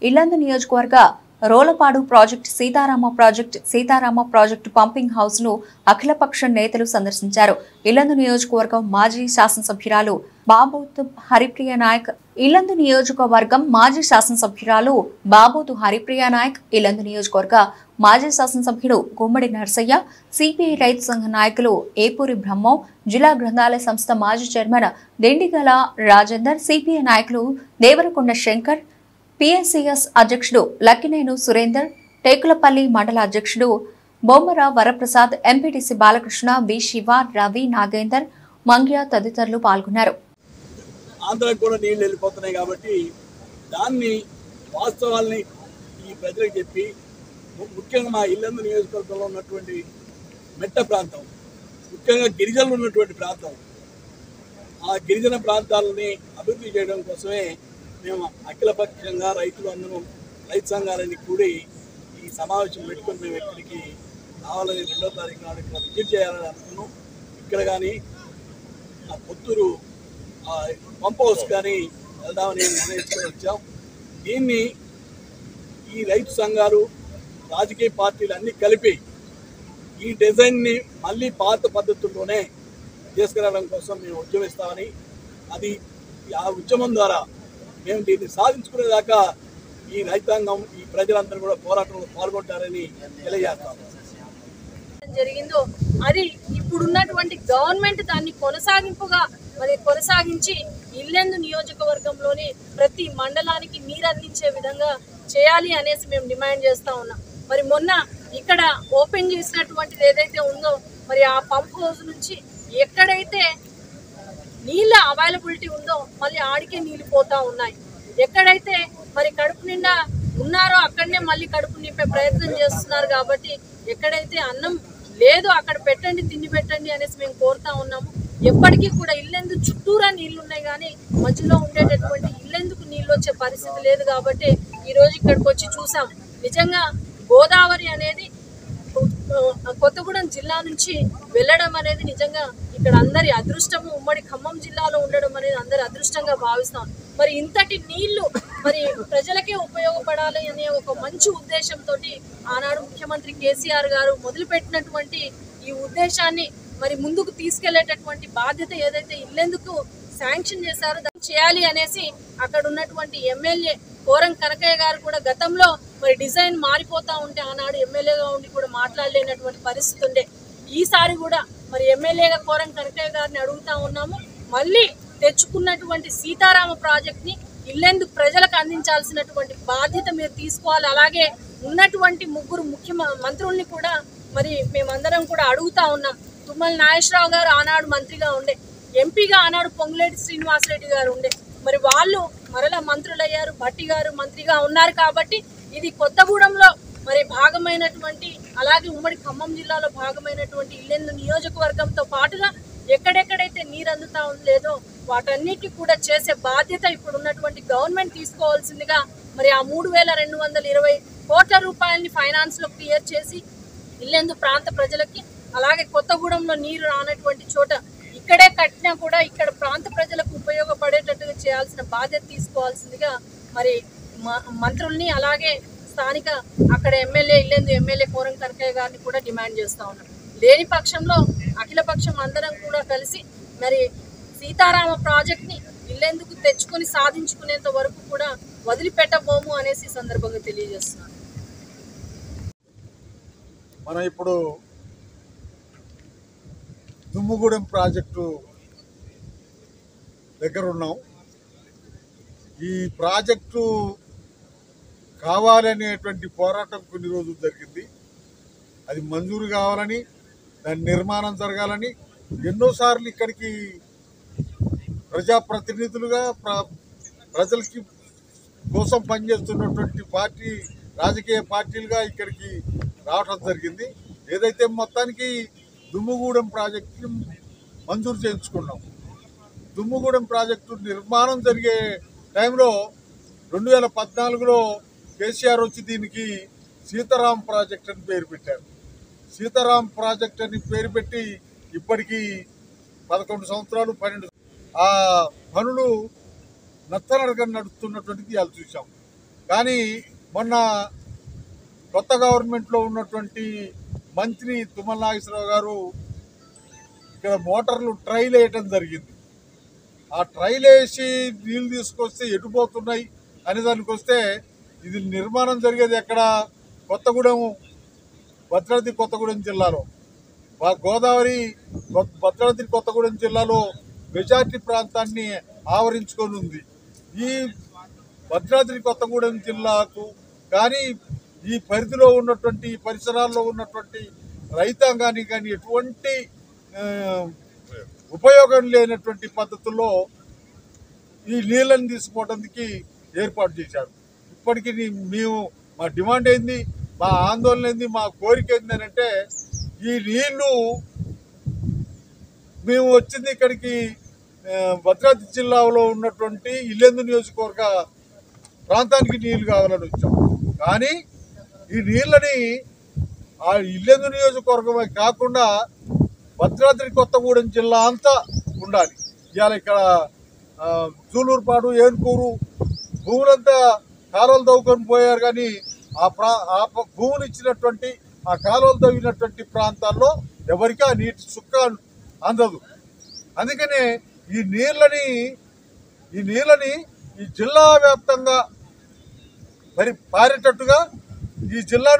ఇల్లందు నియోజకవర్గ రోలపాడు Sitarama project pumping house ను అఖిలపక్ష నేతలు సందర్శించారు. ఇల్లందు నియోజకవర్గం మాజీ శాసనసభ్యురాలు బాబోతు హరిప్రియ నాయక్ ఇల్లందు నియోజకవర్గ మాజీ శాసనసభ్యుడు గుమ్మడి నర్సయ్య, సిపిఐ రైతు సంఘ నాయకులు ఏపూరి బ్రహ్మం, జిల్లా గ్రంథాలయ సంస్థ మాజీ చైర్మన్ దెండిగల రాజేందర్, సిపిఐ నాయకులు దేవరకొండ శంకర్, పిఎస్సిఎస్ అధ్యక్షుడు లక్కినేను సురేందర్, టేకులపల్లి మండల అధ్యక్షుడు బొమ్మర వరప్రసాద్, ఎంపీటీసీ బాలకృష్ణ, బి శివ, రవి, నాగేందర్, మంగ్య తదితరులు పాల్గొన్నారు. ఆంధ్రాకు కూడా నీళ్లు వెళ్ళిపోతున్నాయి కాబట్టి దాన్ని వాస్తవాల్ని ఈ ప్రజలకు చెప్పి, ముఖ్యంగా మా ఇల్లందు నియోజకవర్గంలో ఉన్నటువంటి మెట్ట ప్రాంతం, ముఖ్యంగా గిరిజనులు ఉన్నటువంటి ప్రాంతం, ఆ గిరిజన ప్రాంతాలని అభివృద్ధి చేయడం కోసమే మేము అఖిలపక్షంగా రైతు సంఘాలని కూడి ఈ సమావేశం పెట్టుకొని మేము ఇక్కడికి రావాలని 2వ తారీఖు నాడు ఇక్కడ విజిట్ చేయాలని అనుకున్నాం. ఇక్కడ కానీ పొత్తూరు పంప్ హౌస్ కానీ వెళ్దామని నిర్ణయించుకొని వచ్చాం. దీన్ని ఈ రైతు సంఘాలు, రాజకీయ పార్టీలు అన్నీ కలిపి ఈ డిజైన్ని మళ్ళీ పాత పద్ధతుల్లోనే తీసుకురావడం కోసం మేము ఉద్యమిస్తామని, అది ఆ ఉద్యమం ద్వారా మేము దీన్ని సాధించుకునేదాకా ఈ రైతాంగం, ఈ ప్రజలందరూ కూడా పోరాటంలో పాల్గొంటారని తెలియజేస్తాము. జరిగిందో అది ఇప్పుడున్నటువంటి గవర్నమెంట్ దాన్ని కొనసాగించి ఇల్లెందు నియోజకవర్గంలోని ప్రతి మండలానికి నీరు అందించే విధంగా చేయాలి అనేసి మేము డిమాండ్ చేస్తా ఉన్నాం. మరి మొన్న ఇక్కడ ఓపెన్ చేసినటువంటిది ఏదైతే ఉందో, మరి ఆ పంప్ హౌస్ నుంచి ఎక్కడైతే నీళ్ళ అవైలబిలిటీ ఉందో మళ్ళీ ఆడికే నీళ్ళు పోతా ఉన్నాయి. ఎక్కడైతే మరి కడుపు నిండా ఉన్నారో అక్కడనే మళ్ళీ కడుపు నింపే ప్రయత్నం చేస్తున్నారు. కాబట్టి ఎక్కడైతే అన్నం లేదో అక్కడ పెట్టండి, తిండి పెట్టండి అనేసి మేము కోరుతా ఉన్నాము. ఎప్పటికీ కూడా ఇల్లెందు చుట్టూరా నీళ్లు ఉన్నాయి, కానీ మధ్యలో ఉండేటటువంటి ఇల్లెందుకు నీళ్ళు వచ్చే పరిస్థితి లేదు. కాబట్టి ఈరోజు ఇక్కడికి వచ్చి చూసాం. నిజంగా గోదావరి అనేది కొత్తగూడెం జిల్లా నుంచి వెళ్ళడం అనేది నిజంగా ఇక్కడ అందరి అదృష్టము. ఉమ్మడి ఖమ్మం జిల్లాలో ఉండడం అనేది అందరి అదృష్టంగా భావిస్తాం. మరి ఇంతటి నీళ్లు మరి ప్రజలకే ఉపయోగపడాలి అనే ఒక మంచి ఉద్దేశంతో ఆనాడు ముఖ్యమంత్రి కేసీఆర్ గారు మొదలుపెట్టినటువంటి ఈ ఉద్దేశాన్ని మరి ముందుకు తీసుకెళ్లేటటువంటి బాధ్యత ఏదైతే ఇల్లెందుకు శాంక్షన్ చేశారో దాన్ని చేయాలి అనేసి అక్కడ ఉన్నటువంటి ఎమ్మెల్యే కోరం కనకయ్య గారు కూడా గతంలో మరి డిజైన్ మారిపోతా ఉంటే ఆనాడు ఎమ్మెల్యేగా ఉండి కూడా మాట్లాడలేనటువంటి పరిస్థితి ఉండే. ఈసారి కూడా మరి ఎమ్మెల్యేగా కోరం కనకయ్య గారిని అడుగుతా ఉన్నాము, మళ్ళీ తెచ్చుకున్నటువంటి సీతారామ ప్రాజెక్ట్ ని ఇల్లెందు ప్రజలకు అందించాల్సినటువంటి బాధ్యత మీరు తీసుకోవాలి. అలాగే ఉన్నటువంటి 3 ముఖ్య మంత్రుల్ని కూడా మరి మేమందరం కూడా అడుగుతా ఉన్నాం. తుమ్మల నాగేశ్వరరావు గారు ఆనాడు మంత్రిగా ఉండే, ఎంపీగా ఆనాడు పొంగులేటి శ్రీనివాసరెడ్డి గారు ఉండే, మరి వాళ్ళు మరలా మంత్రులయ్యారు, భట్టి గారు మంత్రిగా ఉన్నారు. కాబట్టి ఇది కొత్తగూడెంలో మరి భాగమైనటువంటి, అలాగే ఉమ్మడి ఖమ్మం జిల్లాలో భాగమైనటువంటి ఇల్లెందు నియోజకవర్గంతో పాటుగా ఎక్కడెక్కడైతే నీరు అందుతా లేదో వాటన్నిటిని కూడా చేసే బాధ్యత ఇప్పుడు ఉన్నటువంటి గవర్నమెంట్ తీసుకోవాల్సిందిగా మరి ఆ 3,220 కోట్ల రూపాయలని ఫైనాన్స్ లో క్లియర్ చేసి ఇల్లెందు ప్రాంత ప్రజలకి, అలాగే కొత్తగూడెంలో నీరు రానటువంటి చోట ఇక్కడే కట్టినా కూడా ఇక్కడ ప్రాంత ప్రజలకు ఉపయోగపడేటట్టుగా చేయాల్సిన బాధ్యత తీసుకోవాల్సిందిగా మరి మంత్రుల్ని, అలాగే స్థానిక అక్కడ ఇల్లెందు ఎమ్మెల్యే కోరం కనకయ్య గారిని కూడా డిమాండ్ చేస్తా ఉన్నాం. లేని పక్షంలో అఖిలపక్షం అందరం కూడా కలిసి మరి సీతారామ ప్రాజెక్ట్ ని ఇల్లెందుకు తెచ్చుకొని సాధించుకునేంత వరకు కూడా వదిలిపెట్టబోము అనేసి సందర్భంగా తెలియజేస్తున్నాను. మనం ఇప్పుడు దుమ్ముగూడెం ప్రాజెక్టు దగ్గర ఉన్నాం. ఈ ప్రాజెక్టు కావాలనేటువంటి పోరాటం కొన్ని రోజులు జరిగింది. అది మంజూరు కావాలని, దాని నిర్మాణం జరగాలని ఎన్నోసార్లు ఇక్కడికి ప్రజాప్రతినిధులుగా ప్రజలకి కోసం పనిచేస్తున్నటువంటి రాజకీయ పార్టీలుగా ఇక్కడికి రావడం జరిగింది. ఏదైతే మొత్తానికి దుమ్ముగూడెం ప్రాజెక్టు మంజూరు చేయించుకున్నాం. దుమ్ముగూడెం ప్రాజెక్టు నిర్మాణం జరిగే టైంలో 2014లో కేసీఆర్ వచ్చి దీనికి సీతారాం ప్రాజెక్ట్ అని పేరు పెట్టారు. సీతారాం ప్రాజెక్ట్ అని పేరు పెట్టి ఇప్పటికీ 11 సంవత్సరాలు 12 ఆ పనులు నత్తనడక నడుస్తున్నటువంటిది అది చూసాం. కానీ మొన్న కొత్త గవర్నమెంట్లో ఉన్నటువంటి మంత్రి తుమ్మల నాగేశ్వరరావు గారు ఇక్కడ మోటార్లు ట్రైల్ వేయటం జరిగింది. ఆ ట్రైల్ వేసి నీళ్ళు తీసుకొస్తే ఎటుపోతున్నాయి అనే దానికి వస్తే ఇది నిర్మాణం జరిగేది ఎక్కడ? కొత్తగూడెం, భద్రాద్రి కొత్తగూడెం జిల్లాలో. గోదావరి భద్రాద్రి కొత్తగూడెం జిల్లాలో మెజార్టీ ప్రాంతాన్ని ఆవరించుకొని ఉంది. ఈ భద్రాద్రి కొత్తగూడెం జిల్లాకు కానీ ఈ పరిధిలో ఉన్నటువంటి పరిసరాల్లో ఉన్నటువంటి రైతాంగానికి కానీ ఎటువంటి ఉపయోగం లేనటువంటి పద్ధతుల్లో ఈ నీళ్ళని తీసుకోవడానికి ఏర్పాటు చేశారు. ఇప్పటికీ మేము మా డిమాండ్ ఏంది, మా ఆందోళన ఏంది, మా కోరిక ఏంది అని అంటే, ఈ నీళ్లు మేము వచ్చింది ఇక్కడికి భద్రాద్రి జిల్లాలో ఉన్నటువంటి ఇల్లెందు నియోజకవర్గ ప్రాంతానికి నీళ్లు కావాలని వచ్చాం. కానీ ఈ నీళ్ళని ఆ ఇల్లెందు నియోజకవర్గమే కాకుండా భద్రాద్రి కొత్తగూడెం జిల్లా అంతా ఉండాలి. ఇవాళ ఇక్కడ జూలూరుపాడు, ఏనుకూరు భూములంతా కాలువలు తవ్వుకొని పోయారు. కానీ ఆ భూములు ఇచ్చినటువంటి ఆ కాలువలు తవ్వినటువంటి ప్రాంతాల్లో ఎవరికి ఆ నీటి చుక్క అందదు. అందుకనే ఈ నీళ్ళని ఈ జిల్లా వ్యాప్తంగా మరి పారేటట్టుగా ఈ జిల్లా